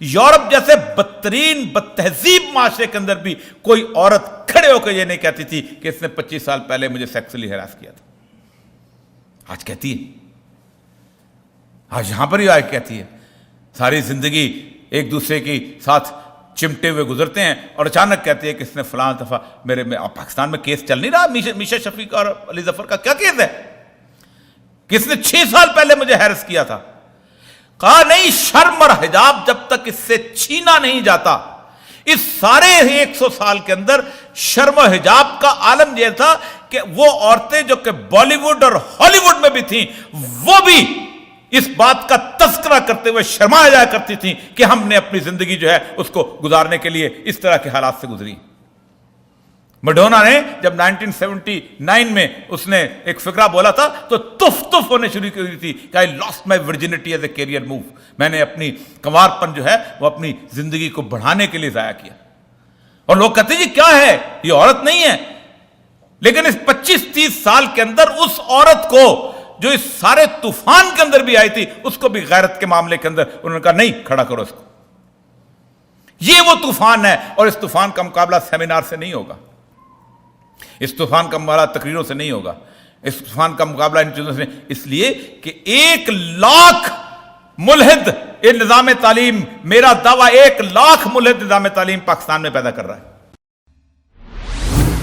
Europe جیسے بدترین بدتہذیب معاشرے کے اندر بھی کوئی عورت کھڑے ہو کے یہ نہیں کہتی تھی کہ اس نے 25 سال پہلے مجھے سیکسولی ہراس کیا تھا. آج کہتی ہے, آج یہاں پر ہی آج کہتی ہے. ساری زندگی ایک دوسرے کی ساتھ چمٹے ہوئے گزرتے ہیں اور اچانک کہتے ہیں کہ اس نے فلاں دفعہ میرے میں. پاکستان میں کیس چل نہیں رہا میشا شفیق اور علی ظفر کا, کیا کیس ہے کہ اس نے 6 سال پہلے مجھے ہیرس کیا تھا. کہا نہیں, شرم اور حجاب جب تک اس سے چھینا نہیں جاتا. اس سارے 100 سال کے اندر شرم و حجاب کا عالم یہ تھا کہ وہ عورتیں جو کہ بالی ووڈ اور ہالی ووڈ میں بھی تھیں, وہ بھی اس بات کا تذکرہ کرتے ہوئے شرمایا جایا کرتی تھیں کہ ہم نے اپنی زندگی جو ہے اس کو گزارنے کے لیے اس طرح کے حالات سے گزری. مڈونا نے جب 1979 میں اس نے ایک فقرہ بولا تھا تو تف تف ہونے شروع کی تھی کہ I lost my virginity as a career move. میں نے اپنی کنوارپن جو ہے وہ اپنی زندگی کو بڑھانے کے لیے ضائع کیا. اور لوگ کہتے ہیں جی کیا ہے, یہ عورت نہیں ہے. لیکن اس 25-30 سال کے اندر اس عورت کو جو اس سارے طوفان کے اندر بھی آئی تھی, اس کو بھی غیرت کے معاملے کے اندر انہوں نے کہا نہیں, کھڑا کرو اس کو. یہ وہ طوفان ہے, اور اس طوفان کا مقابلہ سیمینار سے نہیں ہوگا, اس طوفان کا مقابلہ تقریروں سے نہیں ہوگا, اس طوفان کا مقابلہ ان چیزوں سے. اس لیے کہ 1 لاکھ ملحد نظام تعلیم, میرا دعویٰ 1 لاکھ ملحد نظام تعلیم پاکستان میں پیدا کر رہا ہے.